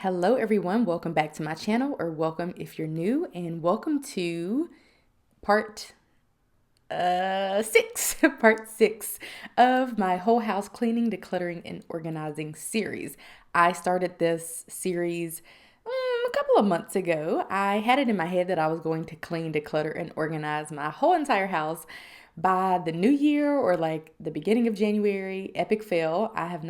Hello everyone, welcome back to my channel, or welcome if you're new, and welcome to part 6 part 6 of my whole house cleaning, decluttering, and organizing series. I started this series a couple of months ago. I had it in my head that I was going to clean, declutter, and organize my whole entire house by the new year, or like the beginning of January. Epic fail. I have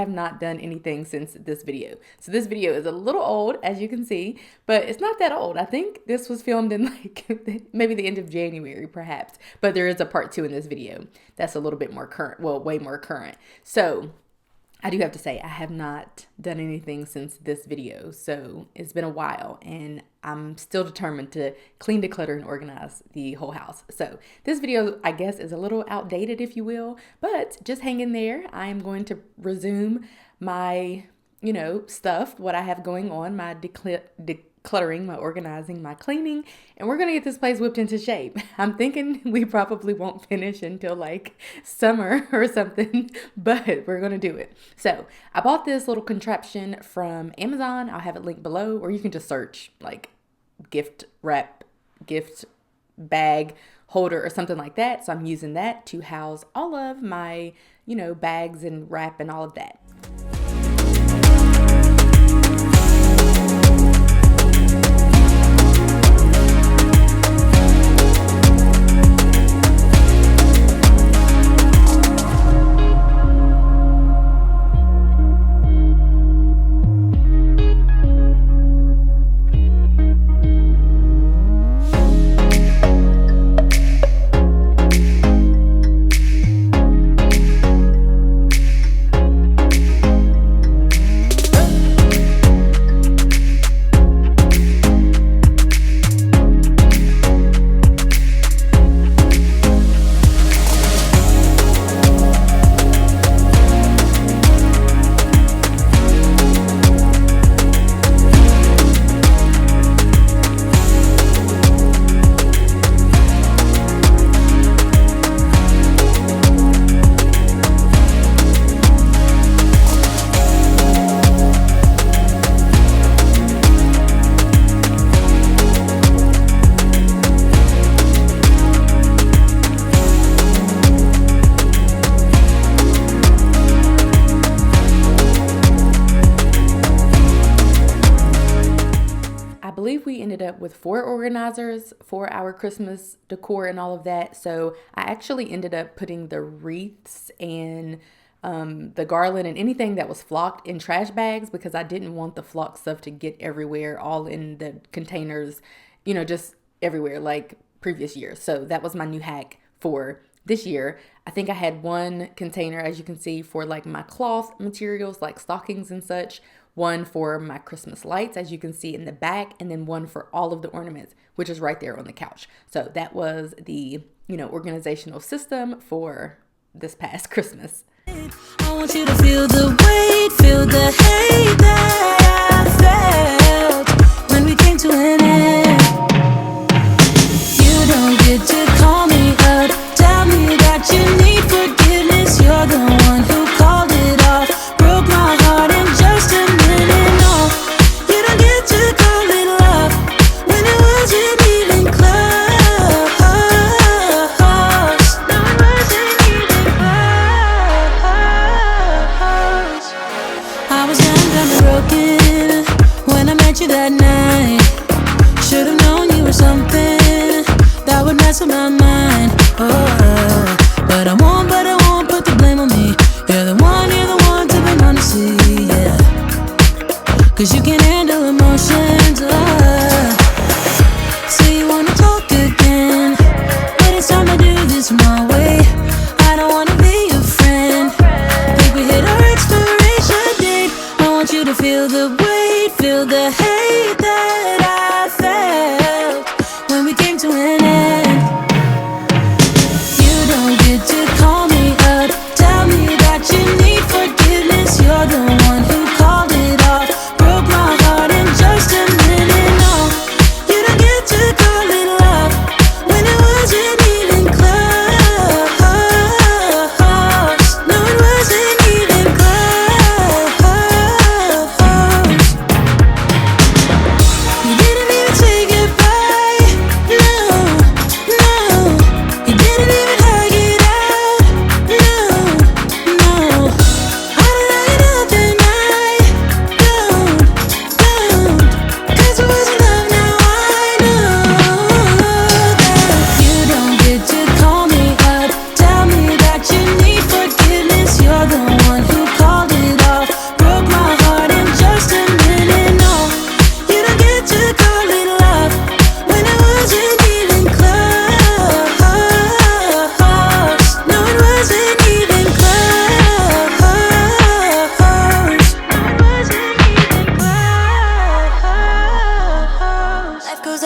not done anything since this video. So this video is a little old, as you can see, but it's not that old. I think this was filmed in like maybe the end of January, perhaps. But there is a part 2 in this video that's a little bit more current, well, way more current. So I do have to say I have not done anything since this video. So it's been a while, and I'm still determined to clean, declutter, and organize the whole house. So this video, I guess, is a little outdated, if you will, but just hang in there. I am going to resume my, stuff, what I have going on, my decluttering, my organizing, my cleaning, and we're going to get this place whipped into shape. I'm thinking we probably won't finish until like summer or something, but we're going to do it. So I bought this little contraption from Amazon. I'll have it linked below, or you can just search like gift wrap, gift bag holder or something like that. So I'm using that to house all of my, bags and wrap and all of that. We ended up with 4 organizers for our Christmas decor and all of that. So I actually ended up putting the wreaths and the garland and anything that was flocked in trash bags, because I didn't want the flocked stuff to get everywhere, all in the containers, just everywhere like previous years. So that was my new hack for this year. I think I had one container, as you can see, for like my cloth materials like stockings and such, one for my Christmas lights, as you can see in the back, and then one for all of the ornaments, which is right there on the couch. So that was the, organizational system for this past Christmas. I want you to feel the weight, feel the hate that I felt when we came to an end. You don't get to call me up, tell me that you need forgiveness. You're the one who called it off, broke my heart in just a minute. No, you don't get to call it love when it wasn't even close. No, it wasn't even close. I was young and broken when I met you that night. Should've known you were something that would mess with my mind. But I won't put the blame on me. You're the one to be honest, see, yeah. 'Cause you can handle emotions. So you wanna talk again, but it's time to do this my way. I don't wanna be your friend. Think we hit our expiration date. I want you to feel the weight, feel the hate that I felt when we came to an end. You don't get to call me up, tell me that you need forgiveness. You're the one who called it off, broke my heart in just a minute. No, you don't get to call it love when it wasn't even close. No, it wasn't even close.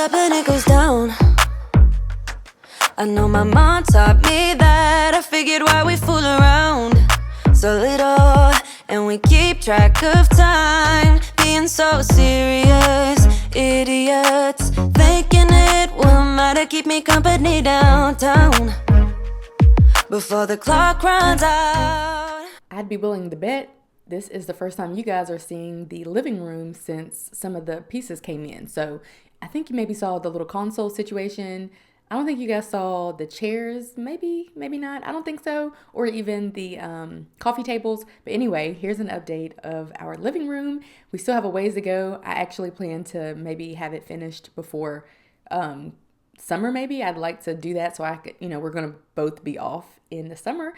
up and it goes down. I know my mom taught me that. I figured why we fool around so little, and we keep track of time, being so serious. Idiots thinking it will matter, keep me company downtown before the clock runs out. I'd be willing to bet this is the first time you guys are seeing the living room since some of the pieces came in. So I think you maybe saw the little console situation. I don't think you guys saw the chairs, maybe not. I don't think so. Or even the coffee tables. But anyway, here's an update of our living room. We still have a ways to go. I actually plan to maybe have it finished before summer maybe. I'd like to do that so I could, we're going to both be off in the summer,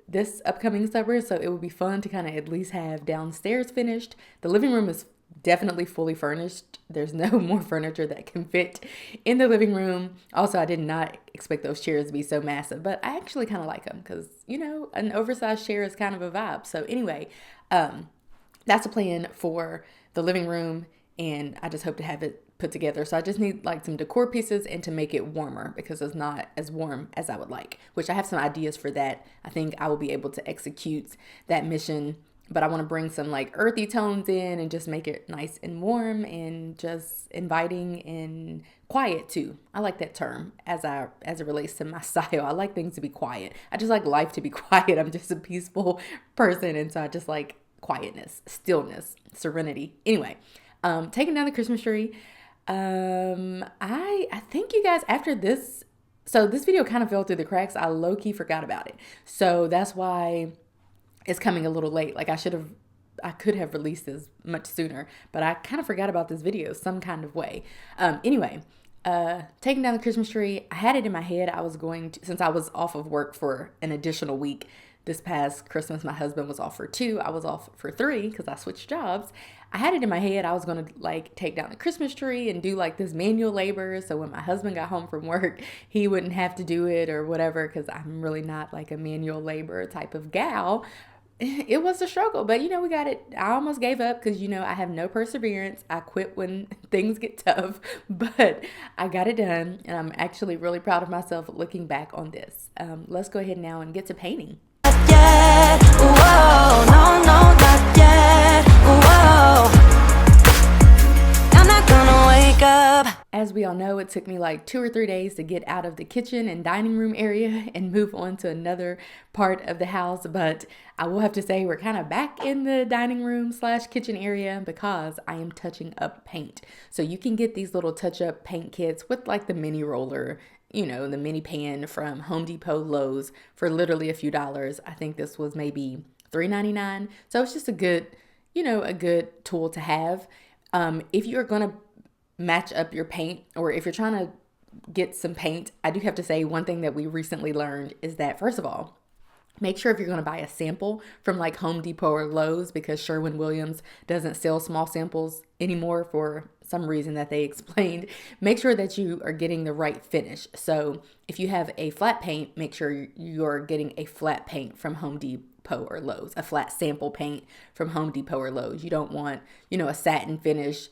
this upcoming summer. So it would be fun to kind of at least have downstairs finished. The living room is definitely fully furnished. There's no more furniture that can fit in the living room. Also, I did not expect those chairs to be so massive, but I actually kind of like them because, an oversized chair is kind of a vibe. So anyway, that's a plan for the living room, and I just hope to have it put together. So I just need like some decor pieces and to make it warmer because it's not as warm as I would like, which I have some ideas for that. I think I will be able to execute that mission, but I want to bring some like earthy tones in and just make it nice and warm and just inviting and quiet too. I like that term as it relates to my style. I like things to be quiet. I just like life to be quiet. I'm just a peaceful person, and so I just like quietness, stillness, serenity. Anyway, taking down the Christmas tree. I think you guys, after this, so this video kind of fell through the cracks. I low-key forgot about it. So that's why it's coming a little late. Like I could have released this much sooner, but I kind of forgot about this video some kind of way. Anyway, taking down the Christmas tree, I had it in my head. I was going to, since I was off of work for an additional week, this past Christmas, my husband was off for 2. I was off for 3 because I switched jobs. I had it in my head I was going to like take down the Christmas tree and do like this manual labor. So when my husband got home from work, he wouldn't have to do it or whatever, because I'm really not like a manual labor type of gal. It was a struggle, but we got it. I almost gave up because, I have no perseverance. I quit when things get tough, but I got it done. And I'm actually really proud of myself looking back on this. Let's go ahead now and get to painting. Yet. Whoa, no, not yet. Whoa, I'm not gonna wake up. As we all know, it took me like 2 or 3 days to get out of the kitchen and dining room area and move on to another part of the house. But I will have to say we're kind of back in the dining room / kitchen area because I am touching up paint. So you can get these little touch up paint kits with like the mini roller, the mini pan from Home Depot, Lowe's for literally a few dollars. I think this was maybe $3.99. So it's just a good tool to have. If you're going to match up your paint, or if you're trying to get some paint, I do have to say one thing that we recently learned is that, first of all, make sure if you're going to buy a sample from like Home Depot or Lowe's, because Sherwin-Williams doesn't sell small samples anymore for some reason that they explained, make sure that you are getting the right finish. So if you have a flat paint, make sure you're getting a flat paint from Home Depot or Lowe's, a flat sample paint from Home Depot or Lowe's. You don't want, a satin finish,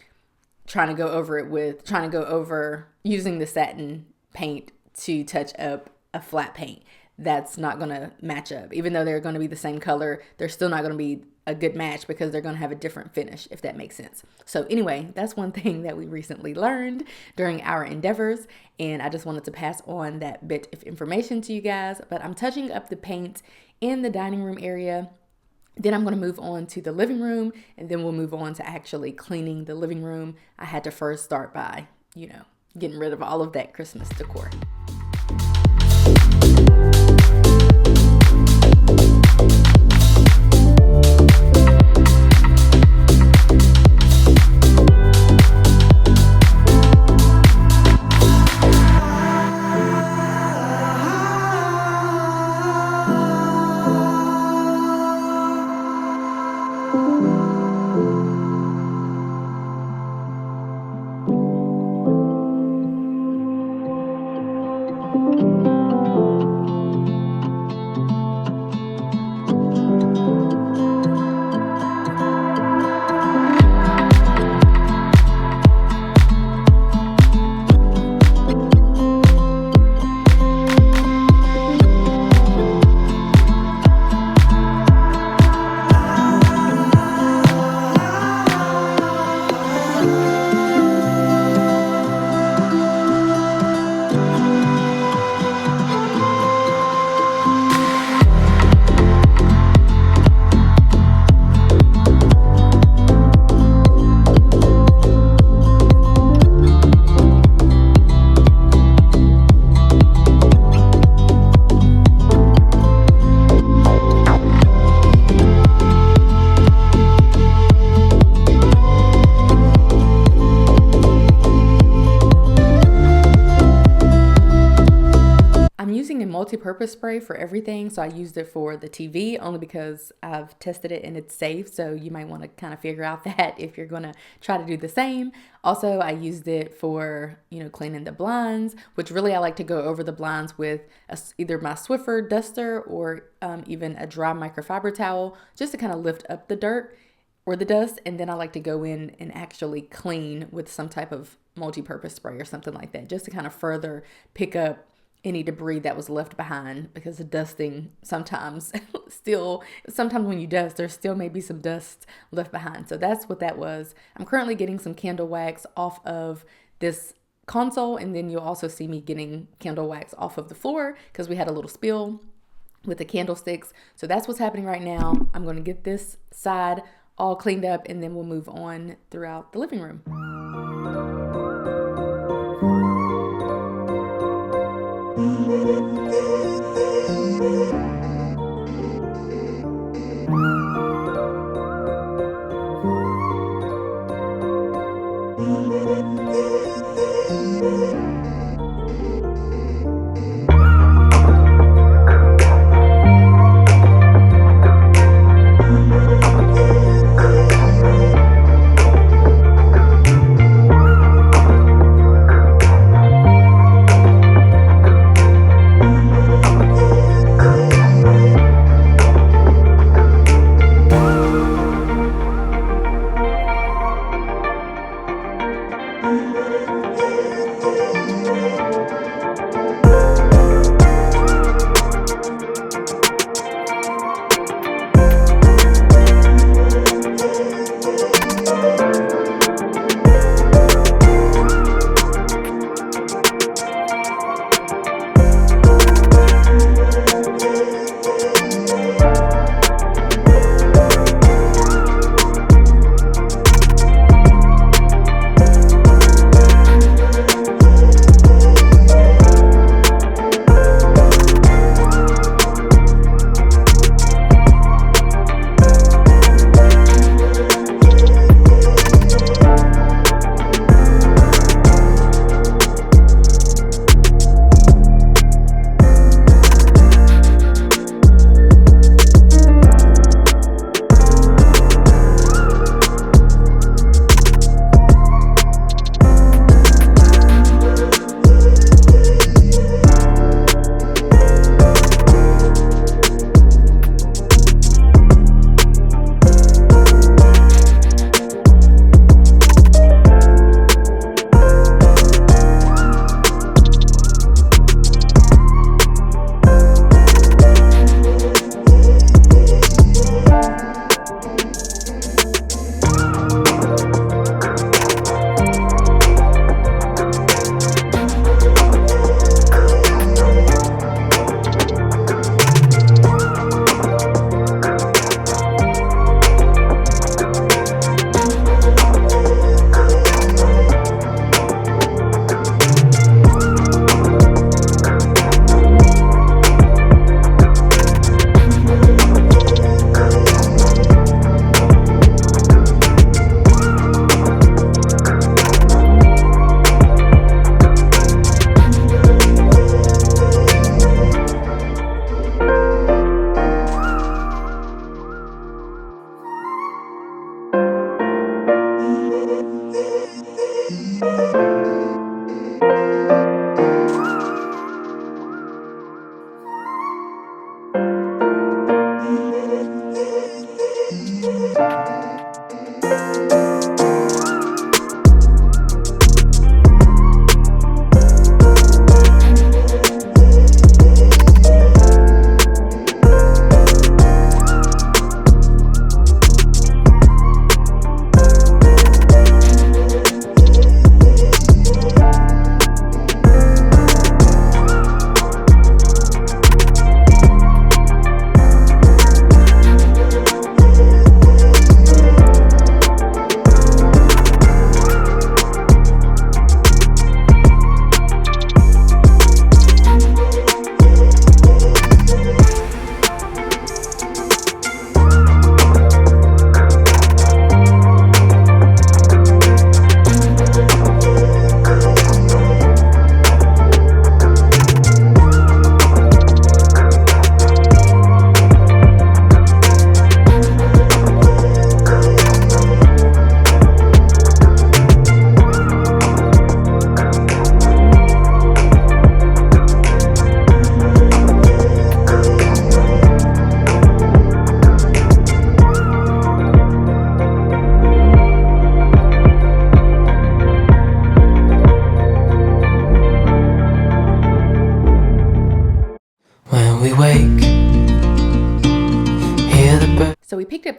trying to go over using the satin paint to touch up a flat paint. That's not going to match up. Even though they're going to be the same color, they're still not going to be a good match because they're going to have a different finish, if that makes sense. So anyway, that's one thing that we recently learned during our endeavors, and I just wanted to pass on that bit of information to you guys. But I'm touching up the paint in the dining room area. Then I'm going to move on to the living room, and then we'll move on to actually cleaning the living room. I had to first start by, getting rid of all of that Christmas decor. multi-purpose spray for everything. So I used it for the TV only because I've tested it and it's safe. So you might want to kind of figure out that if you're going to try to do the same. Also, I used it for, cleaning the blinds, which really I like to go over the blinds with either my Swiffer duster or even a dry microfiber towel just to kind of lift up the dirt or the dust. And then I like to go in and actually clean with some type of multi-purpose spray or something like that, just to kind of further pick up any debris that was left behind, because the dusting sometimes when you dust, there still may be some dust left behind. So that's what that was. I'm currently getting some candle wax off of this console, and then you'll also see me getting candle wax off of the floor because we had a little spill with the candlesticks. So that's what's happening right now. I'm going to get this side all cleaned up, and then we'll move on throughout the living room.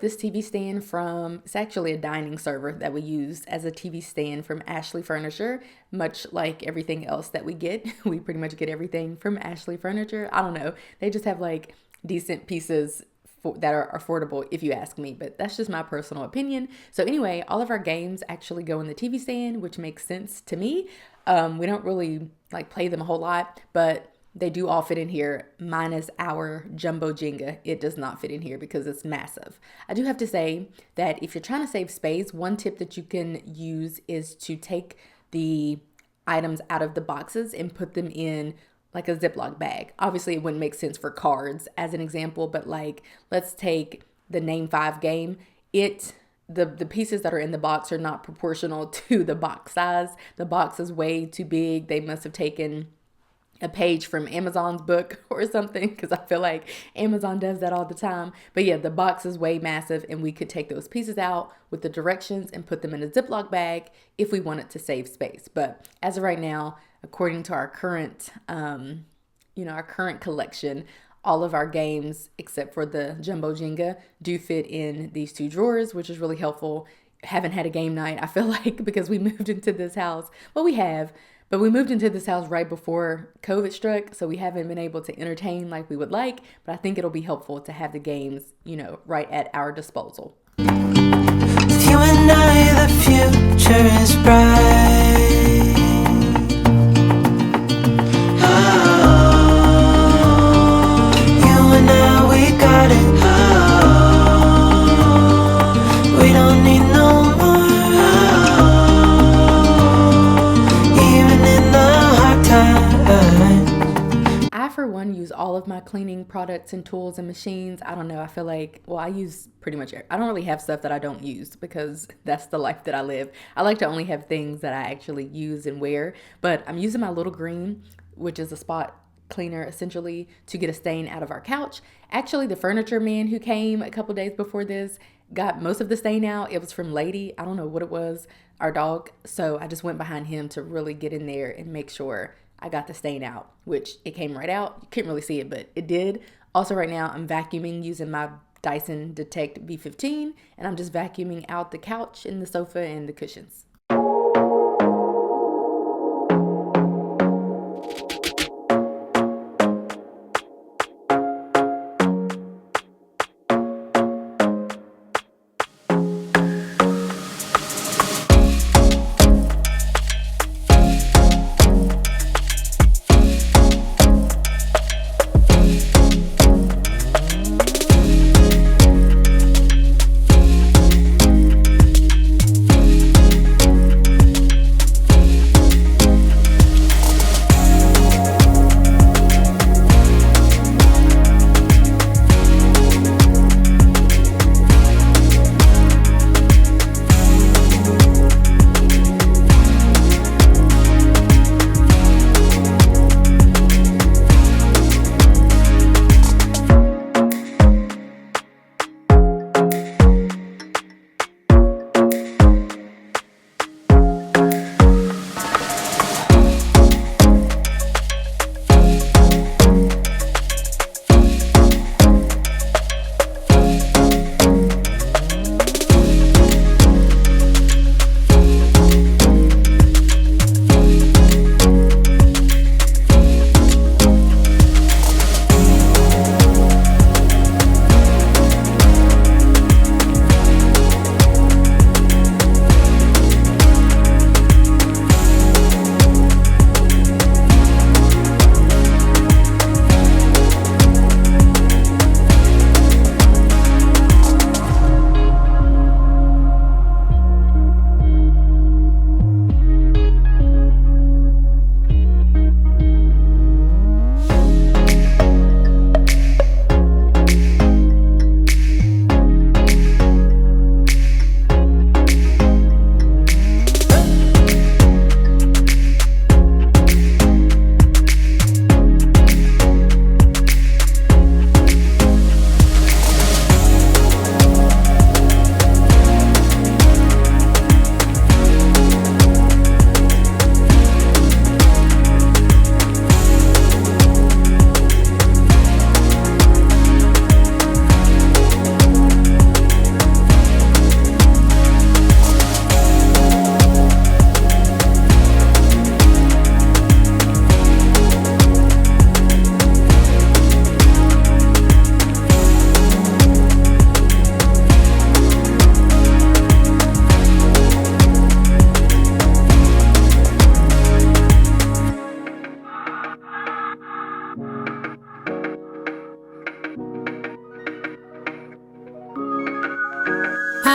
this TV stand from, it's actually a dining server that we use as a TV stand from Ashley Furniture, much like everything else that we get. We pretty much get everything from Ashley Furniture. I don't know. They just have like decent pieces that are affordable if you ask me, but that's just my personal opinion. So anyway, all of our games actually go in the TV stand, which makes sense to me. We don't really like play them a whole lot, but they do all fit in here, minus our jumbo Jenga. It does not fit in here because it's massive. I do have to say that if you're trying to save space, one tip that you can use is to take the items out of the boxes and put them in like a Ziploc bag. Obviously, it wouldn't make sense for cards as an example, but like let's take the Name 5 game. The pieces that are in the box are not proportional to the box size. The box is way too big. They must have taken a page from Amazon's book or something, because I feel like Amazon does that all the time. But yeah, the box is way massive, and we could take those pieces out with the directions and put them in a Ziploc bag if we wanted to save space. But as of right now, according to our current, our current collection, all of our games, except for the Jumbo Jenga, do fit in these 2 drawers, which is really helpful. Haven't had a game night, I feel like, because we moved into this house. Well, we have, but we moved into this house right before COVID struck, so we haven't been able to entertain like we would like, but I think it'll be helpful to have the games, right at our disposal. With you and I, the future is bright. You and I, we got it. We don't need no more. Even in the hard times. I, for one, use all of my cleaning products and tools and machines. I don't know. I feel like, I use pretty much, I don't really have stuff that I don't use because that's the life that I live. I like to only have things that I actually use and wear, but I'm using my Little Green, which is a spot cleaner essentially, to get a stain out of our couch. Actually, the furniture man who came a couple days before this got most of the stain out. It was from Lady. I don't know what it was, our dog. So I just went behind him to really get in there and make sure I got the stain out, which it came right out. You couldn't really see it, but it did. Also, right now I'm vacuuming using my Dyson Detect V15, and I'm just vacuuming out the couch and the sofa and the cushions.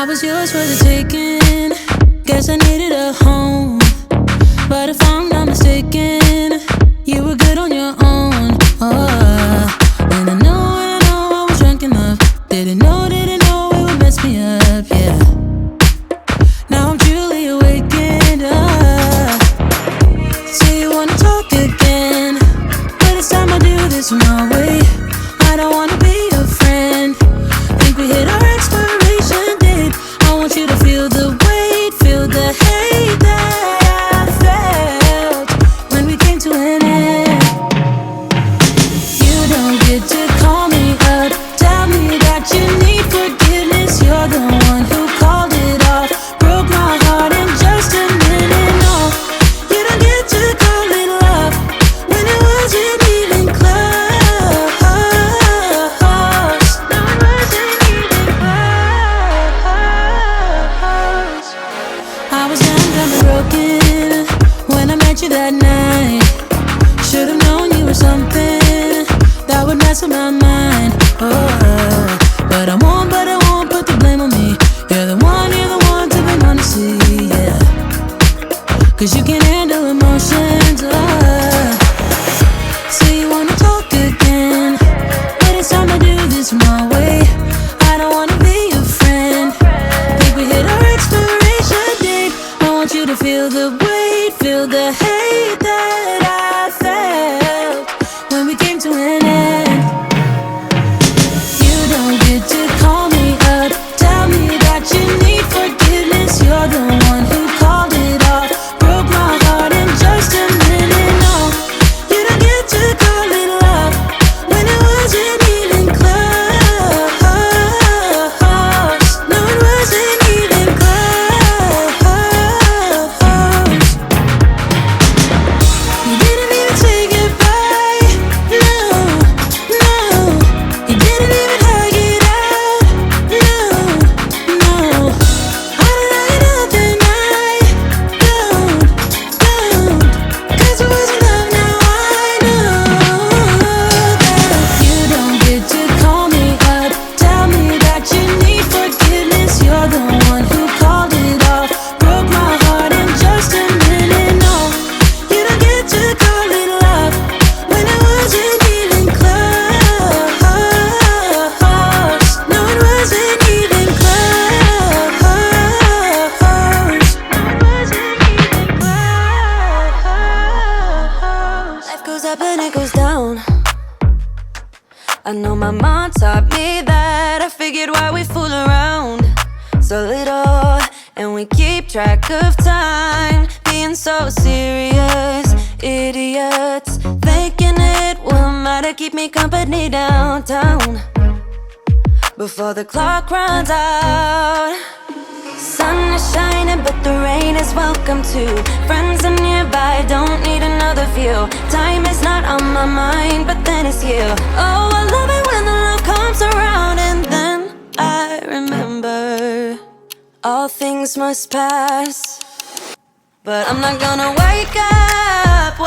was yours for the taking. Guess I needed a home, but if I'm not mistaken, you were good on your own. Oh, and I know I was drunk enough. Didn't know it would mess me up, yeah. Now I'm truly awakened up. Say you wanna talk again, but it's time I do this my way. I don't wanna be your friend. Think we hit our expiration date. I want you to feel the weight, feel the hate that I felt when we came to an end. You don't get to call me up, tell me that you need forgiveness. You're the one who called it off, broke my heart in just a minute. No, you don't get to call it love when it wasn't even close. No, it wasn't even close. I was young, dumb, and broken when I met you that night. Should've known you were something that would mess with my mind. Oh, but I won't put the blame on me. You're the one to be honestly, yeah. 'Cause you can handle emotions. Say you wanna talk again, but it's time to do this my way. I don't wanna be your friend. Think we hit our expiration date. I want you to feel the weight, feel the hate that I felt when we came to an end. You don't get to call me up, tell me that you need forgiveness. You're the one who called it off, broke my heart in just a minute. No, you don't get to call it love when it wasn't even close. No, it wasn't even close. You didn't even say goodbye. No, no. You didn't even hug it out. No, no. I don't like nothing. Don't. 'Cause it wasn't love. Now I know that you don't get to call me up, tell me that you need forgiveness. You're the one who called it off, broke my heart in just a minute. No, you don't get to call it love when it wasn't even close. No, it wasn't even close. No, it wasn't even close. Life goes up and it goes down. I know my mom taught me that. I figured why we fool around so little, and we keep track of time, being so serious. Idiots thinking it will matter, keep me company downtown before the clock runs out. Sun is shining, but the rain is welcome too. Friends are nearby, don't need another view. Time is not on my mind, but then it's you. Oh, I love it when the love comes around, and then I remember all things must pass. But I'm not gonna wake up.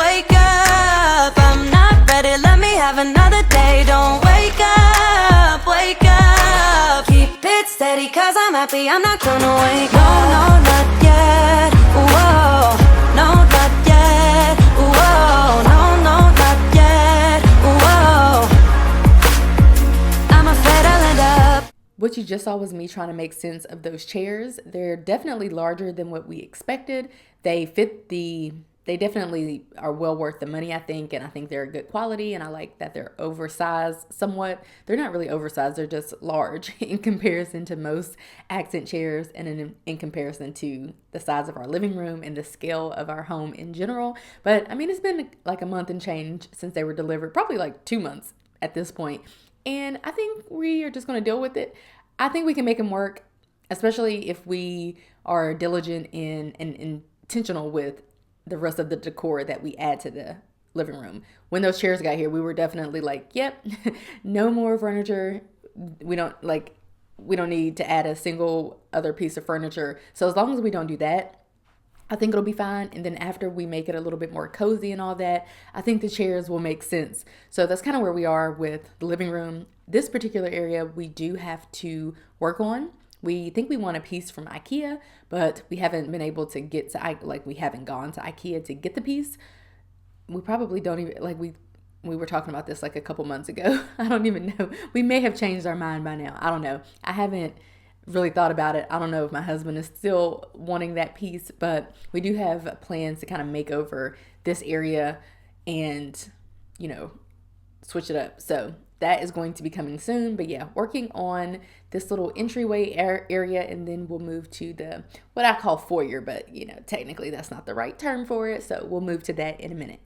I'm not ready, let me have another day. Don't wake up. Keep it steady, 'cause I'm happy, I'm not gonna wake up. No, not yet. Whoa, no, not yet. Whoa, no, not yet. Whoa, I'm afraid I'll end up. What you just saw was me trying to make sense of those chairs. They're definitely larger than what we expected. They definitely are well worth the money, I think, and I think they're good quality, and I like that they're oversized somewhat. They're not really oversized, they're just large in comparison to most accent chairs, and in comparison to the size of our living room and the scale of our home in general. But I mean, it's been like a month and change since they were delivered, probably like 2 months at this point, and I think we are just going to deal with it. I think we can make them work, especially if we are diligent and intentional with the rest of the decor that we add to the living room. When those chairs got here, we were definitely like, yep, no more furniture. We don't need to add a single other piece of furniture. So as long as we don't do that, I think it'll be fine. And then after we make it a little bit more cozy and all that, I think the chairs will make sense. So that's kind of where we are with the living room. This particular area we do have to work on. We think we want a piece from IKEA, but we haven't been able to get to, like, we haven't gone to IKEA to get the piece. We probably don't even, like, we were talking about this like a couple months ago. I don't even know. We may have changed our mind by now. I don't know. I haven't really thought about it. I don't know if my husband is still wanting that piece, but we do have plans to kind of make over this area and, you know, switch it up. So that is going to be coming soon. But yeah, working on this little entryway area, and then we'll move to the what I call foyer, but you know, technically that's not the right term for it. So we'll move to that in a minute.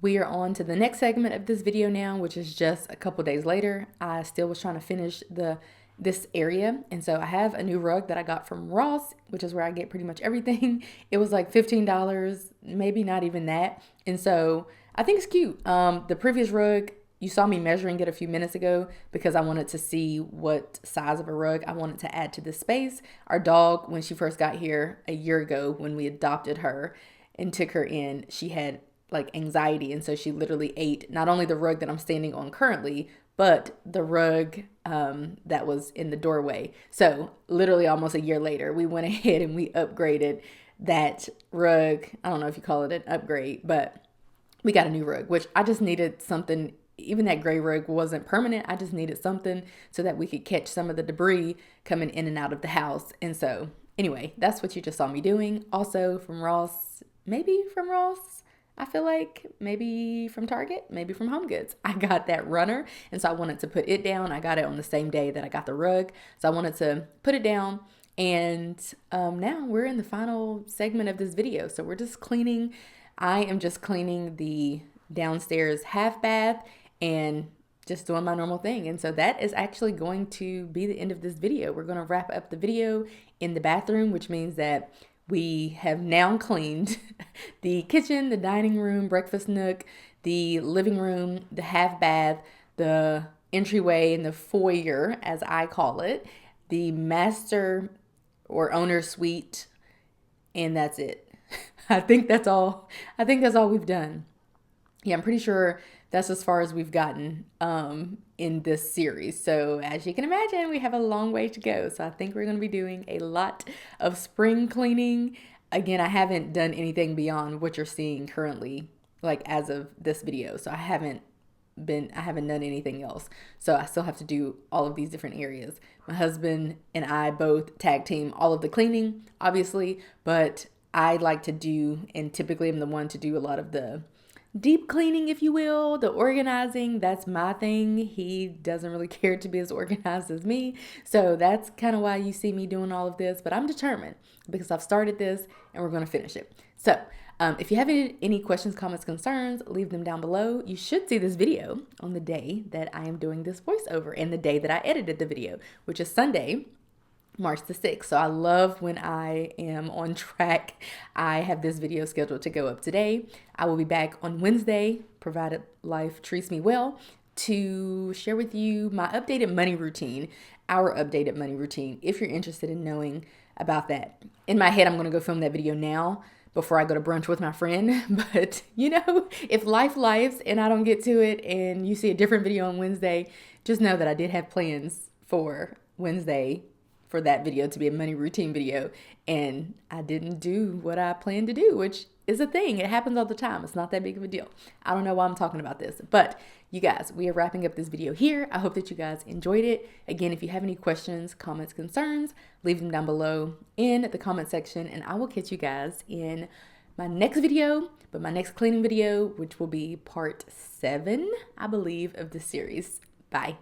We are on to the next segment of this video now, which is just a couple days later. I still was trying to finish this area, and so I have a new rug that I got from Ross, which is where I get pretty much everything. It was like $15, maybe not even that, and so I think it's cute. The previous rug, you saw me measuring it a few minutes ago because I wanted to see what size of a rug I wanted to add to this space. Our dog, when she first got here a year ago, when we adopted her and took her in, she had like anxiety, and so she literally ate not only the rug that I'm standing on currently, but the rug that was in the doorway. So literally almost a year later, we went ahead and we upgraded that rug. I don't know if you call it an upgrade, but we got a new rug, which I just needed something. Even that gray rug wasn't permanent. I just needed something so that we could catch some of the debris coming in and out of the house. And so anyway, that's what you just saw me doing. Also from Ross, I feel like maybe from Target, maybe from Home Goods. I got that runner, and so I wanted to put it down. I got it on the same day that I got the rug, so I wanted to put it down. And now we're in the final segment of this video. So we're just cleaning. I am just cleaning the downstairs half bath and just doing my normal thing. And so that is actually going to be the end of this video. We're going to wrap up the video in the bathroom, which means that we have now cleaned the kitchen, the dining room, breakfast nook, the living room, the half bath, the entryway, and the foyer, as I call it, the master or owner suite, and that's it. I think that's all we've done. Yeah, I'm pretty sure that's as far as we've gotten in this series. So as you can imagine, we have a long way to go. So I think we're going to be doing a lot of spring cleaning. Again, I haven't done anything beyond what you're seeing currently, like as of this video. So I haven't done anything else. So I still have to do all of these different areas. My husband and I both tag team all of the cleaning, obviously, but I like to do, and typically I'm the one to do a lot of the deep cleaning, if you will, the organizing. That's my thing. He doesn't really care to be as organized as me. So that's kind of why you see me doing all of this, but I'm determined because I've started this and we're going to finish it. So if you have any questions, comments, concerns, leave them down below. You should see this video on the day that I am doing this voiceover and the day that I edited the video, which is Sunday, March the 6th. So I love when I am on track. I have this video scheduled to go up today. I will be back on Wednesday, provided life treats me well, to share with you my updated money routine, our updated money routine, if you're interested in knowing about that. In my head, I'm going to go film that video now before I go to brunch with my friend. But you know, if life lives and I don't get to it and you see a different video on Wednesday, just know that I did have plans for Wednesday for that video to be a money routine video, and I didn't do what I planned to do, which is a thing. It happens all the time. It's not that big of a deal. I don't know why I'm talking about this, but you guys, we are wrapping up this video here. I hope that you guys enjoyed it. Again, if you have any questions, comments, concerns, leave them down below in the comment section, and I will catch you guys in my next video, but my next cleaning video, which will be part 7, I believe, of this series. Bye.